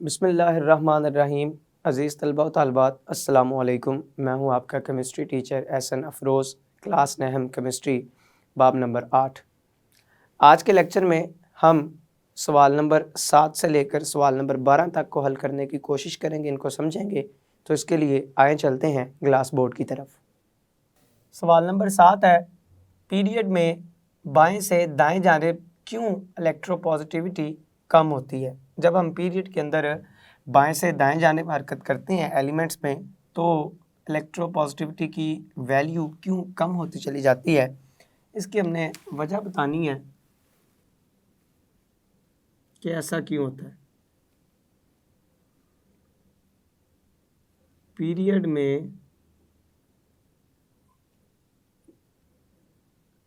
बिस्मिल्लाहिर्रहमानिर्रहीम। अज़ीज़ तलबा व तालिबात, अस्सलामु अलैकुम। मैं हूँ आपका chemistry teacher Ehsan Afroz, class नहम केमिस्ट्री, बाब नंबर 8। आज के लेक्चर में हम सवाल नंबर 7 से लेकर सवाल नंबर 12 तक को हल करने की कोशिश करेंगे, इनको समझेंगे। तो इसके लिए आए चलते हैं ग्लास बोर्ड की तरफ। सवाल नंबर 7 है, पीरियड में बाएं से दाएं जानिब क्यों इलेक्ट्रोपॉजिटिविटी कम होती है। जब हम पीरियड के अंदर बाएं से दाएं जानिब हरकत करते हैं एलिमेंट्स में, तो इलेक्ट्रोपॉजिटिविटी की वैल्यू क्यों कम होती चली जाती है, इसकी हमने वजह बतानी है कि ऐसा क्यों होता है। पीरियड में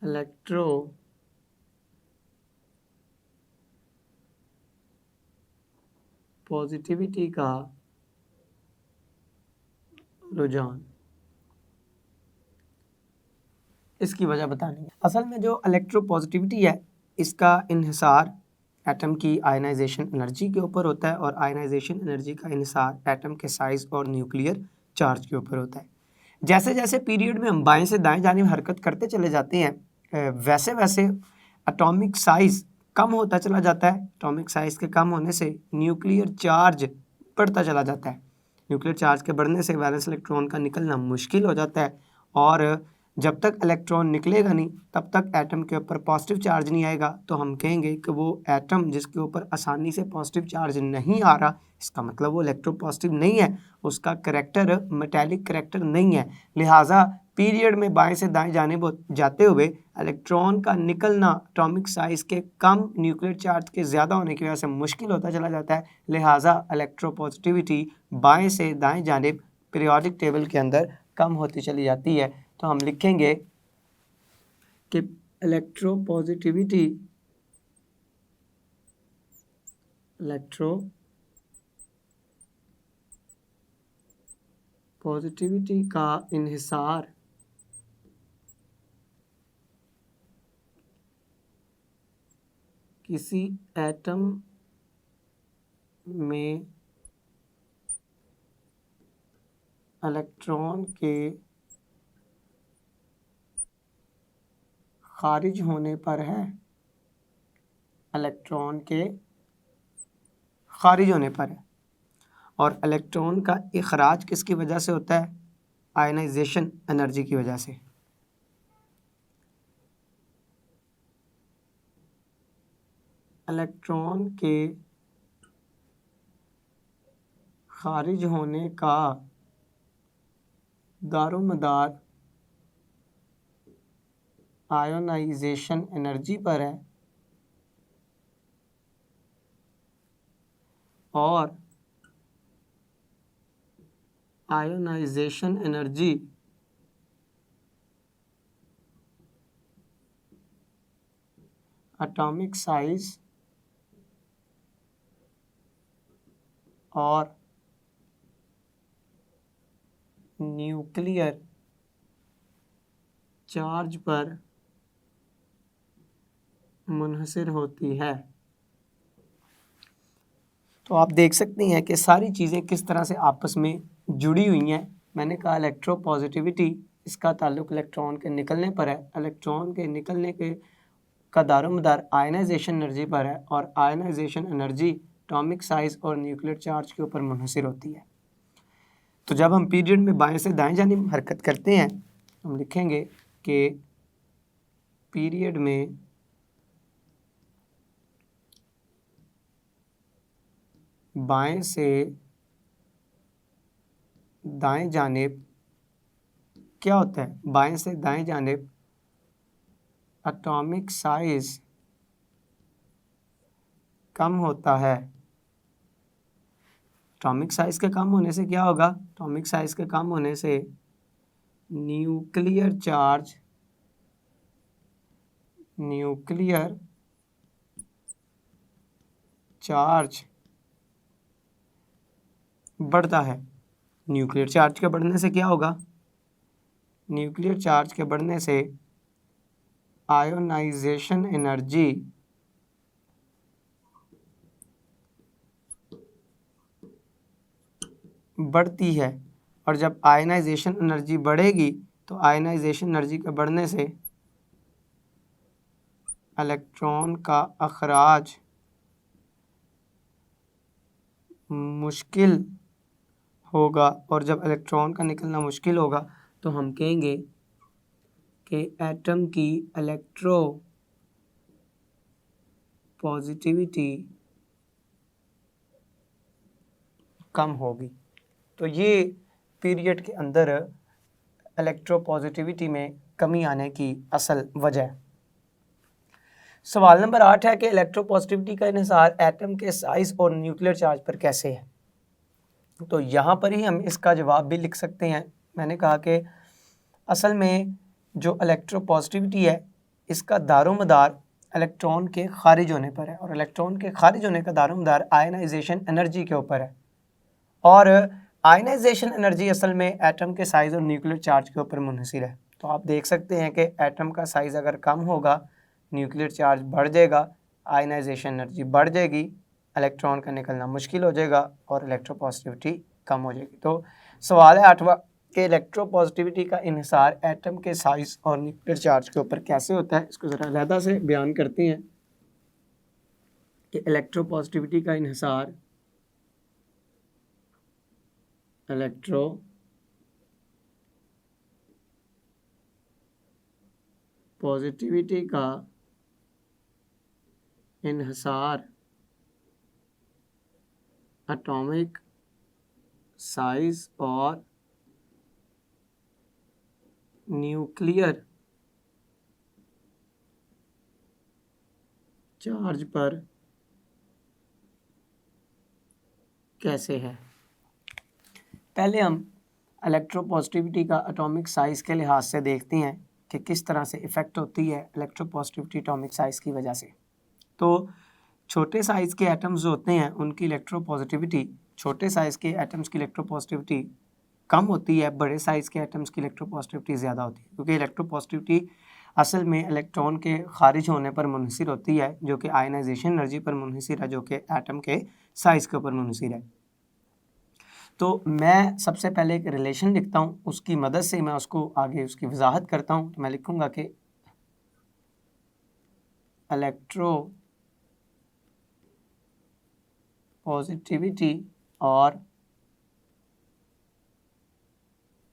इलेक्ट्रो पॉजिटिविटी का रुझान, इसकी वजह बतानी है। असल में जो इलेक्ट्रोपॉजिटिविटी है, इसका इन्हिसार एटम की आयनाइजेशन एनर्जी के ऊपर होता है और आयनाइजेशन एनर्जी का इन्हिसार एटम के साइज और न्यूक्लियर चार्ज के ऊपर होता है। जैसे जैसे पीरियड में हम बाएं से दाएं जानिब हरकत करते चले जाते हैं, वैसे वैसे एटॉमिक साइज कम होता चला जाता है। एटॉमिक साइज के कम होने से न्यूक्लियर चार्ज बढ़ता चला जाता है। न्यूक्लियर चार्ज के बढ़ने से वैलेंस इलेक्ट्रॉन का निकलना मुश्किल हो जाता है, और जब तक इलेक्ट्रॉन निकलेगा नहीं तब तक एटम के ऊपर पॉजिटिव चार्ज नहीं आएगा। तो हम कहेंगे कि वो एटम जिसके ऊपर आसानी से पॉजिटिव चार्ज नहीं आ रहा, इसका मतलब वो इलेक्ट्रोपॉजिटिव नहीं है, उसका करेक्टर मेटालिक करेक्टर नहीं है। लिहाजा पीरियड में बाएं से दाएं जानिब जाते हुए इलेक्ट्रॉन का निकलना एटॉमिक साइज के कम, न्यूक्लियर चार्ज के ज़्यादा होने की वजह से मुश्किल होता चला जाता है। लिहाजा इलेक्ट्रोपॉजिटिविटी बाएं से दाएं जानिब पीरियोडिक टेबल के अंदर कम होती चली जाती है। तो हम लिखेंगे कि इलेक्ट्रोपॉजिटिविटी का इन्हिसार किसी एटम में इलेक्ट्रॉन के खारिज होने पर है। इलेक्ट्रॉन के खारिज होने पर है, और इलेक्ट्रॉन का इखराज किसकी वजह से होता है? आयनाइजेशन एनर्जी की वजह से। इलेक्ट्रॉन के खारिज होने का दारोमदार आयोनाइजेशन एनर्जी पर है, और आयोनाइजेशन एनर्जी एटॉमिक साइज और न्यूक्लियर चार्ज पर मुनहसर होती है। तो आप देख सकते हैं कि सारी चीज़ें किस तरह से आपस में जुड़ी हुई हैं। मैंने कहा इलेक्ट्रोपॉजिटिविटी, इसका ताल्लुक इलेक्ट्रॉन के निकलने पर है। इलेक्ट्रॉन के निकलने के का दारोमदार आयनाइजेशन एनर्जी पर है, और आयनाइजेशन एनर्जी एटॉमिक साइज और न्यूक्लियर चार्ज के ऊपर मुनहसर होती है। तो जब हम पीरियड में बाएं से दाएं जानिब हरकत करते हैं, हम लिखेंगे कि पीरियड में बाएं से दाएं जानिब क्या होता है? बाएं से दाएं जानिब एटॉमिक साइज कम होता है। एटॉमिक साइज के कम होने से क्या होगा? एटॉमिक साइज के कम होने से न्यूक्लियर चार्ज बढ़ता है। न्यूक्लियर चार्ज के बढ़ने से क्या होगा? न्यूक्लियर चार्ज के बढ़ने से आयोनाइजेशन एनर्जी बढ़ती है और जब आयनाइजेशन एनर्जी बढ़ेगी तो आयनाइजेशन एनर्जी के बढ़ने से इलेक्ट्रॉन का अखराज मुश्किल होगा, और जब इलेक्ट्रॉन का निकलना मुश्किल होगा तो हम कहेंगे कि एटम की इलेक्ट्रो पॉजिटिविटी कम होगी। तो ये पीरियड के अंदर इलेक्ट्रोपॉजिटिविटी में कमी आने की असल वजह। सवाल नंबर 8 है कि इलेक्ट्रोपॉजिटिविटी का इन्हिसार एटम के साइज और न्यूक्लियर चार्ज पर कैसे है। तो यहाँ पर ही हम इसका जवाब भी लिख सकते हैं। मैंने कहा कि असल में जो इलेक्ट्रोपॉजिटिविटी है इसका दारोमदार इलेक्ट्रॉन के खारिज होने पर है, और इलेक्ट्रॉन के खारिज होने का दारोमदार आयनाइजेशन एनर्जी के ऊपर है, और आयनाइजेशन एनर्जी असल में एटम के साइज़ और न्यूक्लियर चार्ज के ऊपर मुनहसर है। तो आप देख सकते हैं कि एटम का साइज़ अगर कम होगा न्यूक्लियर चार्ज बढ़ जाएगा, आयनाइजेशन एनर्जी बढ़ जाएगी, इलेक्ट्रॉन का निकलना मुश्किल हो जाएगा और इलेक्ट्रोपॉजिटिविटी कम हो जाएगी। तो सवाल है 8वां कि इलेक्ट्रोपॉजिटिविटी का इन्हिसार एटम के साइज़ और न्यूक्लियर चार्ज के ऊपर कैसे होता है। इसको ज़रा अलहदा से बयान करते हैं कि इलेक्ट्रोपॉजिटिविटी का इन्हिसार इलेक्ट्रोपॉजिटिविटी का इन्हिसार एटॉमिक साइज और न्यूक्लियर चार्ज पर कैसे है। पहले हम इलेक्ट्रोपॉजिटिविटी का एटॉमिक साइज़ के लिहाज से देखते हैं कि किस तरह से इफ़ेक्ट होती है इलेक्ट्रोपॉजिटिविटी एटॉमिक साइज़ की वजह से। तो छोटे साइज़ के एटम्स होते हैं उनकी इलेक्ट्रोपॉजिटिविटी, छोटे साइज़ के एटम्स की इलेक्ट्रोपॉजिटिविटी कम होती है, बड़े साइज़ के एटम्स की इलेक्ट्रोपॉजिटिविटी ज़्यादा होती है, क्योंकि इलेक्ट्रोपॉजिटिविटी असल में इलेक्ट्रॉन के खारिज होने पर मुनहसर होती है, जो कि आयनाइजेशन एनर्जी पर मुनहसर है, जो कि एटम के साइज़ के ऊपर मुनहसर है। तो मैं सबसे पहले एक रिलेशन लिखता हूँ, उसकी मदद से मैं उसको आगे उसकी वजाहत करता हूँ। तो मैं लिखूँगा कि इलेक्ट्रो पॉजिटिविटी और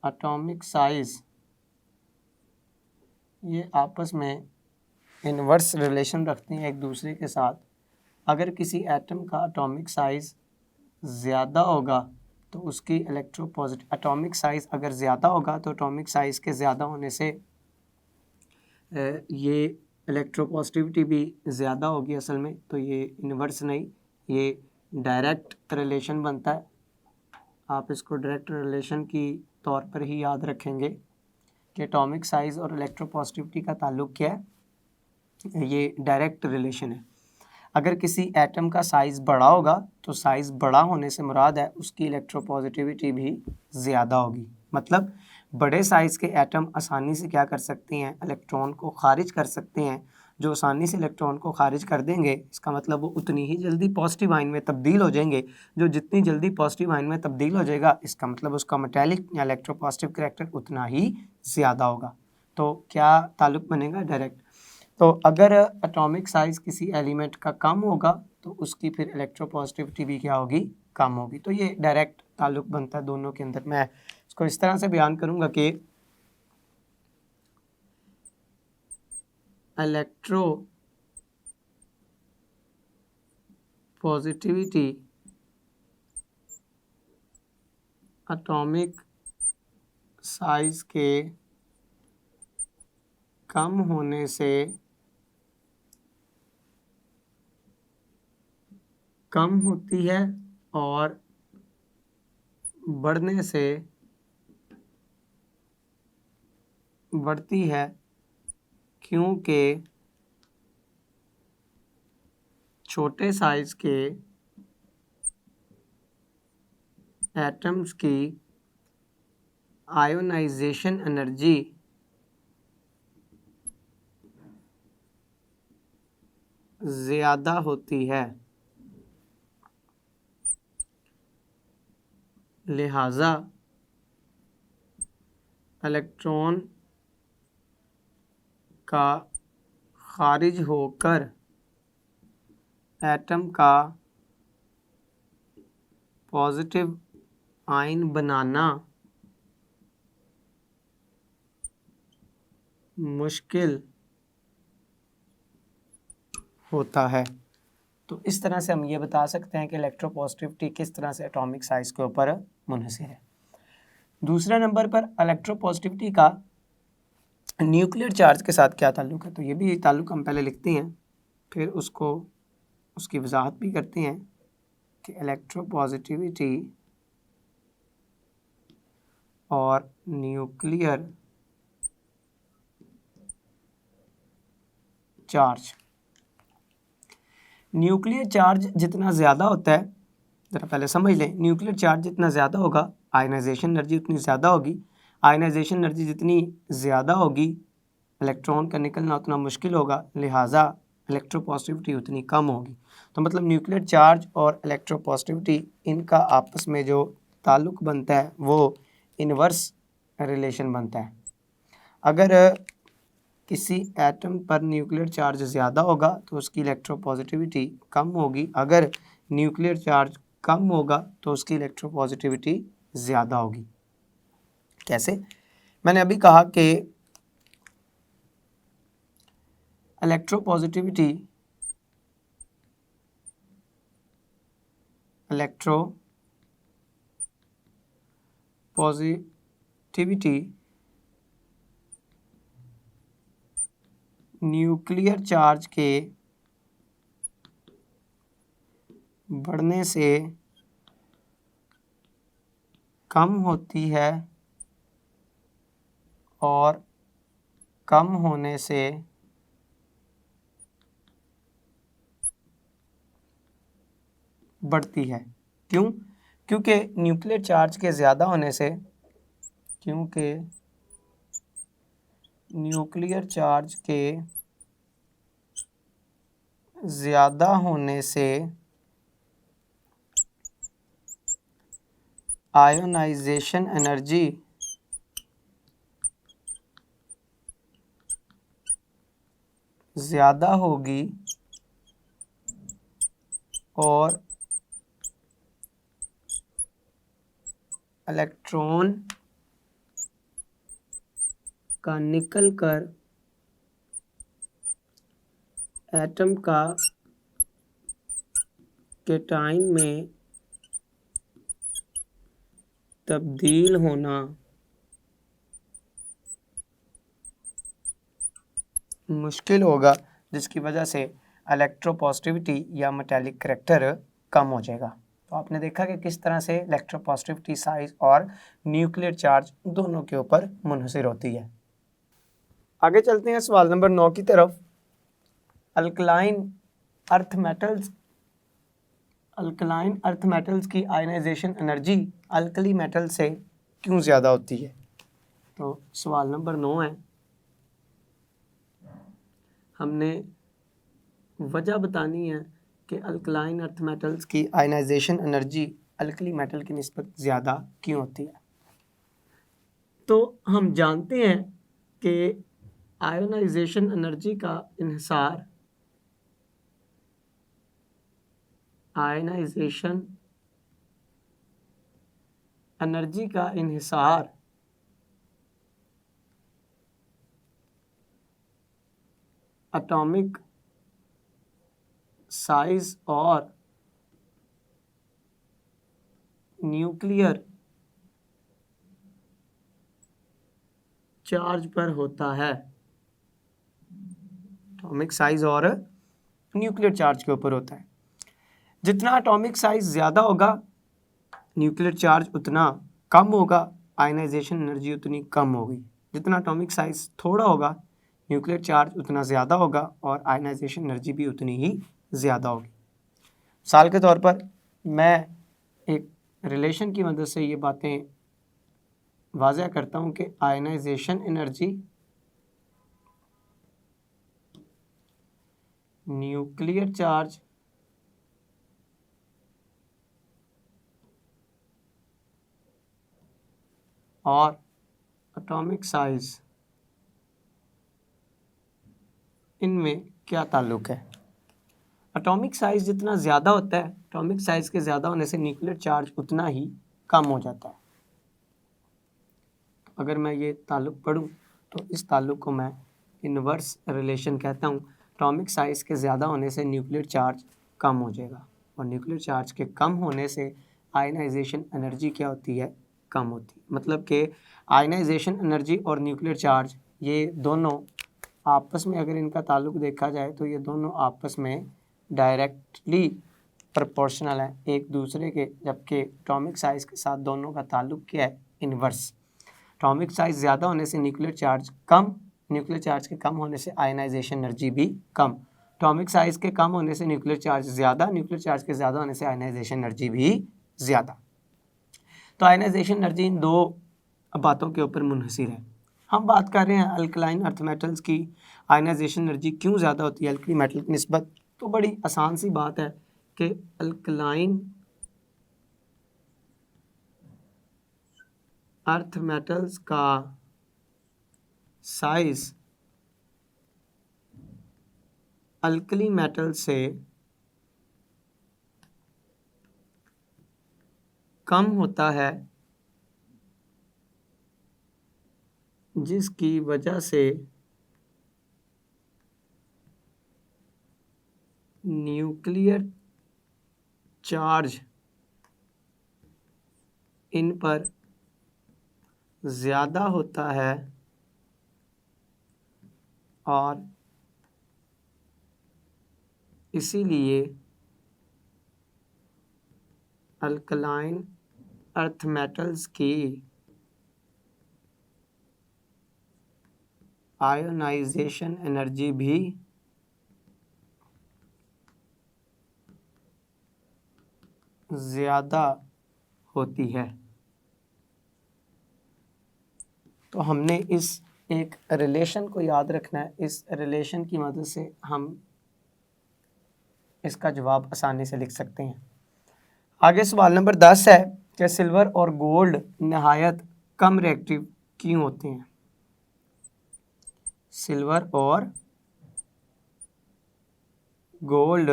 एटॉमिक साइज़ ये आपस में इनवर्स रिलेशन रखते हैं एक दूसरे के साथ। अगर किसी एटम का एटॉमिक साइज़ ज़्यादा होगा तो उसकी एटॉमिक साइज़ अगर ज़्यादा होगा तो एटॉमिक साइज़ के ज़्यादा होने से ये इलेक्ट्रोपॉजिटिविटी भी ज़्यादा होगी असल में। तो ये इनवर्स नहीं, ये डायरेक्ट रिलेशन बनता है। आप इसको डायरेक्ट रिलेशन की तौर पर ही याद रखेंगे कि एटॉमिक साइज़ और इलेक्ट्रोपॉजिटिविटी का ताल्लुक क्या है, ये डायरेक्ट रिलेशन है। अगर किसी एटम का साइज़ बड़ा होगा तो साइज़ बड़ा होने से मुराद है उसकी इलेक्ट्रोपॉजिटिविटी भी ज़्यादा होगी। मतलब बड़े साइज़ के एटम आसानी से क्या कर सकते हैं, इलेक्ट्रॉन को खारिज कर सकते हैं। जो आसानी से इलेक्ट्रॉन को खारिज कर देंगे इसका मतलब वो उतनी ही जल्दी पॉजिटिव आयन में तब्दील हो जाएंगे। जो जितनी जल्दी पॉजिटिव आयन में तब्दील हो जाएगा इसका मतलब उसका मेटालिक या इलेक्ट्रोपॉजिटिव करैक्टर उतना ही ज़्यादा होगा। तो क्या ताल्लुक बनेगा, डायरेक्ट। तो अगर एटॉमिक साइज़ किसी एलिमेंट का कम होगा तो उसकी फिर इलेक्ट्रोपॉजिटिविटी भी क्या होगी, कम होगी। तो ये डायरेक्ट ताल्लुक बनता है दोनों के अंदर। मैं इसको इस तरह से बयान करूँगा कि इलेक्ट्रो पॉजिटिविटी एटॉमिक साइज़ के कम होने से कम होती है और बढ़ने से बढ़ती है, क्योंकि छोटे साइज़ के एटम्स की आयोनाइजेशन एनर्जी ज़्यादा होती है। लिहाजा इलेक्ट्रॉन का खारिज होकर एटम का पॉजिटिव आयन बनाना मुश्किल होता है। तो इस तरह से हम ये बता सकते हैं कि इलेक्ट्रोपॉजिटिविटी किस तरह से एटॉमिक साइज के ऊपर मुनहसर है। दूसरे नंबर पर इलेक्ट्रोपॉजिटिविटी का न्यूक्लियर चार्ज के साथ क्या ताल्लुक है। तो ये भी ताल्लुक हम पहले लिखते हैं, फिर उसकी वजाहत भी करते हैं कि इलेक्ट्रोपॉजिटिविटी और न्यूक्लियर चार्ज। न्यूक्लियर चार्ज जितना ज़्यादा होता है, ज़रा पहले समझ लें, न्यूक्लियर चार्ज जितना ज़्यादा होगा आयनाइजेशन एनर्जी उतनी ज़्यादा होगी। आयनाइजेशन एनर्जी जितनी ज़्यादा होगी इलेक्ट्रॉन का निकलना उतना मुश्किल होगा, लिहाजा इलेक्ट्रोपॉजिटिविटी उतनी कम होगी। तो मतलब न्यूक्लियर चार्ज और इलेक्ट्रोपॉजिटिविटी इनका आपस में जो ताल्लुक़ बनता है वो इन्वर्स रिलेशन बनता है। अगर किसी एटम पर न्यूक्लियर चार्ज ज़्यादा होगा तो उसकी इलेक्ट्रोपॉजिटिविटी कम होगी, अगर न्यूक्लियर चार्ज कम होगा तो उसकी इलेक्ट्रोपॉजिटिविटी ज़्यादा होगी। कैसे? मैंने अभी कहा कि इलेक्ट्रोपॉजिटिविटी न्यूक्लियर चार्ज के बढ़ने से कम होती है और कम होने से बढ़ती है। क्यों? क्योंकि न्यूक्लियर चार्ज के ज़्यादा होने से न्यूक्लियर चार्ज के ज़्यादा होने से आयोनाइजेशन एनर्जी ज़्यादा होगी और इलेक्ट्रॉन का निकलकर एटम का कैटायन में तब्दील होना मुश्किल होगा, जिसकी वजह से इलेक्ट्रोपॉजिटिविटी या मेटालिक करैक्टर कम हो जाएगा। तो आपने देखा कि किस तरह से इलेक्ट्रोपॉजिटिविटी साइज और न्यूक्लियर चार्ज दोनों के ऊपर मुनहसर होती है। आगे चलते हैं सवाल नंबर 9 की तरफ। अल्कलाइन अर्थ मेटल्स की आयनाइजेशन एनर्जी अल्कली मेटल से क्यों ज़्यादा होती है। तो सवाल नंबर 9 है, हमने वजह बतानी है कि अल्कलाइन अर्थ मेटल्स की आयनाइजेशन एनर्जी अल्कली मेटल की निस्बत ज़्यादा क्यों होती है। तो हम जानते हैं कि आयनाइजेशन एनर्जी का इन्हिसार एटॉमिक साइज और न्यूक्लियर चार्ज पर होता है। एटॉमिक साइज और न्यूक्लियर चार्ज के ऊपर होता है। जितना एटॉमिक साइज ज़्यादा होगा न्यूक्लियर चार्ज उतना कम होगा, आयनाइजेशन एनर्जी उतनी कम होगी। जितना एटॉमिक साइज थोड़ा होगा न्यूक्लियर चार्ज उतना ज़्यादा होगा और आयनाइजेशन एनर्जी भी उतनी ही ज़्यादा होगी। मिसाल के तौर पर मैं एक रिलेशन की मदद से ये बातें वाज़ह करता हूँ कि आयनाइजेशन एनर्जी न्यूक्लियर चार्ज और एटॉमिक साइज, इनमें क्या ताल्लुक है? एटॉमिक साइज जितना ज़्यादा होता है, एटॉमिक साइज के ज़्यादा होने से न्यूक्लियर चार्ज उतना ही कम हो जाता है। अगर मैं ये ताल्लुक पढ़ूँ तो इस ताल्लुक को मैं इन्वर्स रिलेशन कहता हूँ। एटॉमिक साइज के ज़्यादा होने से न्यूक्लियर चार्ज कम हो जाएगा और न्यूक्लियर चार्ज के कम होने से आयनाइजेशन एनर्जी क्या होती है? कम होती है। मतलब कि आयनाइजेशन एनर्जी और न्यूक्लियर चार्ज ये दोनों आपस में, अगर इनका ताल्लुक देखा जाए तो ये दोनों आपस में डायरेक्टली प्रोपोर्शनल है एक दूसरे के, जबकि एटॉमिक साइज के साथ दोनों का ताल्लुक क्या है? इन्वर्स। एटॉमिक साइज ज़्यादा होने से न्यूक्लियर चार्ज कम, न्यूक्लियर चार्ज के कम होने से आयनाइजेशन एनर्जी भी कम। एटॉमिक साइज के कम होने से न्यूक्लियर चार्ज ज़्यादा, न्यूक्लियर चार्ज के ज़्यादा होने से आयनाइजेशन एनर्जी भी ज़्यादा। तो आयनाइजेशन एनर्जी इन दो बातों के ऊपर मुनहसिर है। हम बात कर रहे हैं अल्कलाइन अर्थ मेटल्स की आयनाइजेशन एनर्जी क्यों ज़्यादा होती है अल्कली मेटल की निस्बत। तो बड़ी आसान सी बात है कि अल्कलाइन अर्थ मेटल्स का साइज अल्कली मेटल से कम होता है, जिसकी वजह से न्यूक्लियर चार्ज इन पर ज़्यादा होता है और इसीलिए अल्कलाइन अर्थ मेटल्स की आयोनाइजेशन एनर्जी भी ज़्यादा होती है। तो हमने इस एक रिलेशन को याद रखना है। इस रिलेशन की मदद से हम इसका जवाब आसानी से लिख सकते हैं। आगे सवाल नंबर 10 है कि सिल्वर और गोल्ड नहायत कम रिएक्टिव क्यों होते हैं? सिल्वर और गोल्ड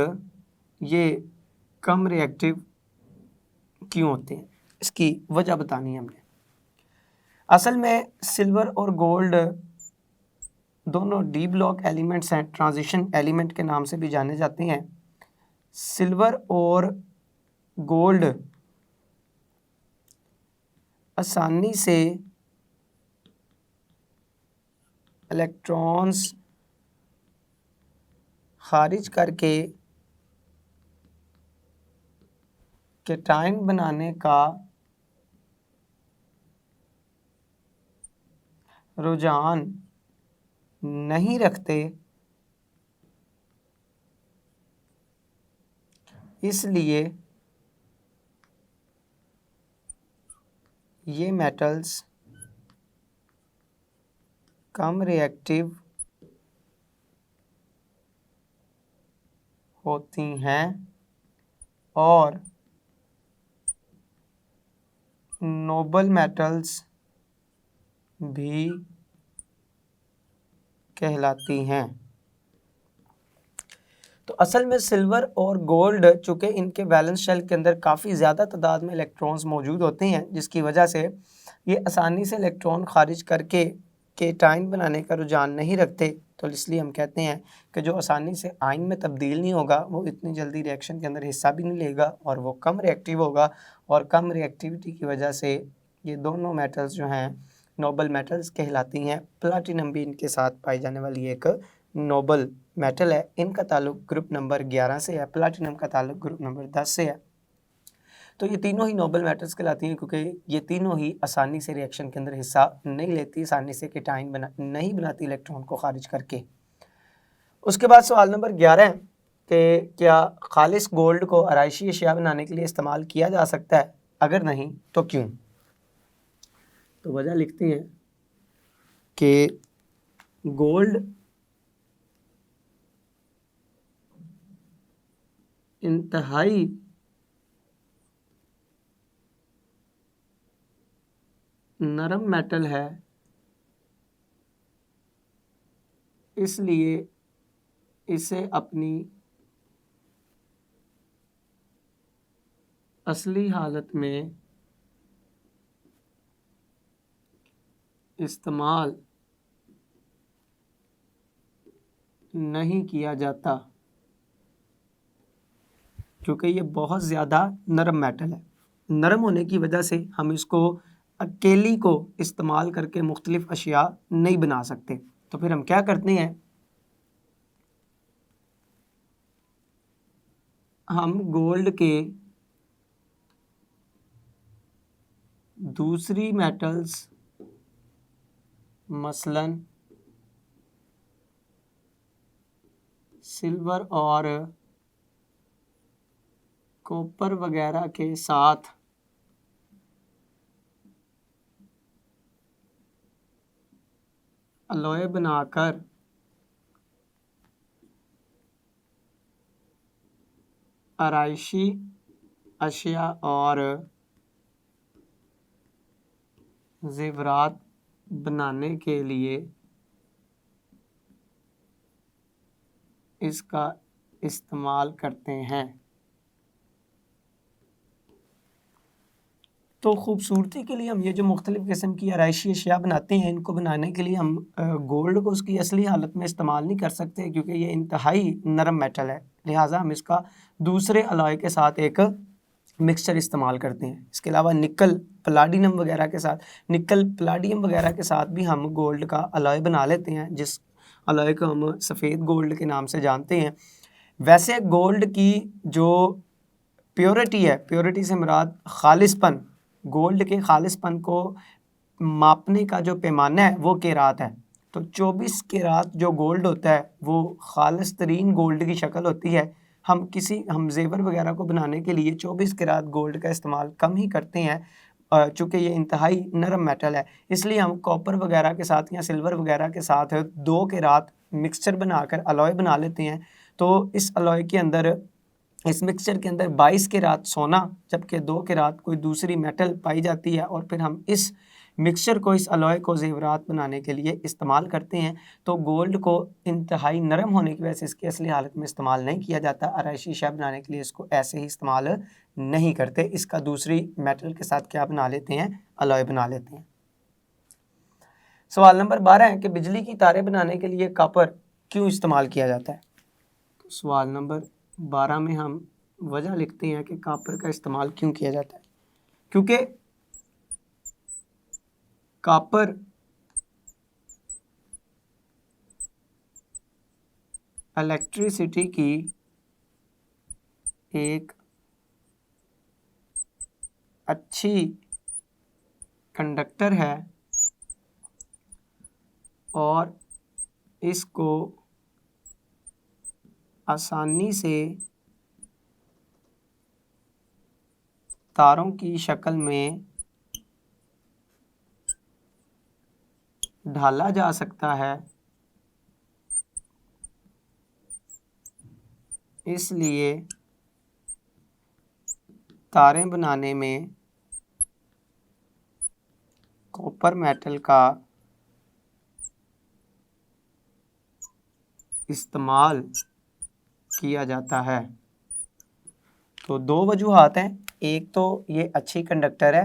ये कम रिएक्टिव क्यों होते हैं? इसकी वजह बतानी है हमने। असल में सिल्वर और गोल्ड दोनों डी ब्लॉक एलिमेंट्स हैं, ट्रांजिशन एलिमेंट के नाम से भी जाने जाते हैं। सिल्वर और गोल्ड आसानी से इलेक्ट्रॉन्स खारिज करके कैटायन बनाने का रुझान नहीं रखते, इसलिए ये मेटल्स कम रिएक्टिव होती हैं और नोबल मेटल्स भी कहलाती हैं। तो असल में सिल्वर और गोल्ड चूँकि इनके वैलेंस शेल के अंदर काफ़ी ज़्यादा तादाद में इलेक्ट्रॉन्स मौजूद होते हैं, जिसकी वजह से ये आसानी से इलेक्ट्रॉन खारिज करके कैटायन बनाने का रुझान नहीं रखते। तो इसलिए हम कहते हैं कि जो आसानी से आयन में तब्दील नहीं होगा वो इतनी जल्दी रिएक्शन के अंदर हिस्सा भी नहीं लेगा और वो कम रिएक्टिव होगा, और कम रिएक्टिविटी की वजह से ये दोनों मेटल्स जो हैं नोबल मेटल्स कहलाती हैं। प्लाटिनम भी इनके साथ पाई जाने वाली एक नोबल मेटल है। इनका ताल्लुक ग्रुप नंबर 11 से है, प्लाटिनम का ताल्लुक ग्रुप नंबर 10 से है। तो ये तीनों ही नोबल मेटल्स कहलाती हैं क्योंकि ये तीनों ही आसानी से रिएक्शन के अंदर हिस्सा नहीं लेती, आसानी से कैटायन नहीं बनाती इलेक्ट्रॉन को खारिज करके। उसके बाद सवाल नंबर 11 है कि क्या खालिस गोल्ड को आराइशी अशिया बनाने के लिए इस्तेमाल किया जा सकता है? अगर नहीं तो क्यों? तो वजह लिखते हैं कि गोल्ड इंतहाई नरम मेटल है, इसलिए इसे अपनी असली हालत में इस्तेमाल नहीं किया जाता क्योंकि ये बहुत ज़्यादा नरम मेटल है। नरम होने की वजह से हम इसको अकेली को इस्तेमाल करके मुख्तलिफ अशिया नहीं बना सकते। तो फिर हम क्या करते हैं, हम गोल्ड के दूसरी मेटल्स मसलन सिल्वर और कॉपर वगैरह के साथ अलॉय बनाकर आराइशी अशिया और ज़ेवरात बनाने के लिए इसका इस्तेमाल करते हैं। तो ख़ूबसूरती के लिए हम ये जो मुख्तलिफ़ किस्म की आराइशी अशिया बनाते हैं, इनको बनाने के लिए हम गोल्ड को उसकी असली हालत में इस्तेमाल नहीं कर सकते क्योंकि ये इंतहाई नरम मेटल है। लिहाजा हम इसका दूसरे अलॉय के साथ एक मिक्सचर इस्तेमाल करते हैं। इसके अलावा निकल प्लाटिनम वगैरह के साथ, निकल प्लाटियम वगैरह के साथ भी हम गोल्ड का अलॉय बना लेते हैं, जिस अलॉय को हम सफ़ेद गोल्ड के नाम से जानते हैं। वैसे गोल्ड की जो प्योरिटी है, प्योरिटी से मुराद खालिसपन, गोल्ड के खालिसपन को मापने का जो पैमाना है वो केरात है। तो 24 केरात जो गोल्ड होता है वो खालिस तरीन गोल्ड की शक्ल होती है। हम जेवर वगैरह को बनाने के लिए 24 केरात गोल्ड का इस्तेमाल कम ही करते हैं चूँकि ये इंतहाई नरम मेटल है। इसलिए हम कॉपर वगैरह के साथ या सिल्वर वगैरह के साथ 2 केरात मिक्सचर बनाकर अलॉय बना लेते हैं। तो इस अलॉय के अंदर, इस मिक्सचर के अंदर 22 केरात सोना जबकि 2 केरात कोई दूसरी मेटल पाई जाती है और फिर हम इस मिक्सचर को, इस अलॉय को ज़ेवरात बनाने के लिए इस्तेमाल करते हैं। तो गोल्ड को इंतहाई नरम होने की वजह से इसकी असली हालत में इस्तेमाल नहीं किया जाता। आराइशी अशिया बनाने के लिए इसको ऐसे ही इस्तेमाल नहीं करते, इसका दूसरी मेटल के साथ क्या बना लेते हैं, अलॉय बना लेते हैं। सवाल नंबर 12 है कि बिजली की तारें बनाने के लिए कॉपर क्यों इस्तेमाल किया जाता है। तो सवाल नंबर 12 में हम वजह लिखते हैं कि कॉपर का इस्तेमाल क्यों किया जाता है। क्योंकि कॉपर इलेक्ट्रिसिटी की एक अच्छी कंडक्टर है और इसको आसानी से तारों की शक्ल में ढाला जा सकता है, इसलिए तारें बनाने में कॉपर मेटल का इस्तेमाल किया जाता है। तो 2 वजूहात हैं, एक तो ये अच्छी कंडक्टर है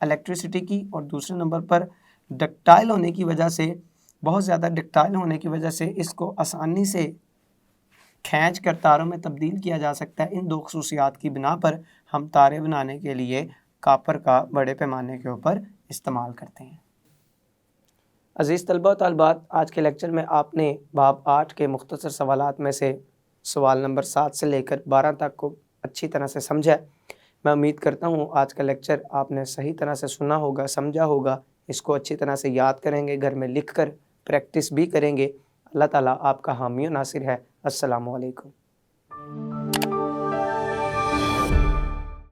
इलेक्ट्रिसिटी की और दूसरे नंबर पर डक्टाइल होने की वजह से, बहुत ज़्यादा डक्टाइल होने की वजह से इसको आसानी से खींच कर तारों में तब्दील किया जा सकता है। इन 2 खसूसियात की बिना पर हम तारे बनाने के लिए कॉपर का बड़े पैमाने के ऊपर इस्तेमाल करते हैं। अज़ीज़ तलबा व तालिबात, आज के लेक्चर में आपने बाब 8 के मुख्तसर सवालात में से सवाल नंबर 7 से लेकर 12 तक को अच्छी तरह से समझा। मैं उम्मीद करता हूँ आज का लेक्चर आपने सही तरह से सुना होगा, समझा होगा, इसको अच्छी तरह से याद करेंगे, घर में लिख कर प्रैक्टिस भी करेंगे। अल्लाह ताला आपका हामी व नासिर है। अस्सलामु अलैकुम।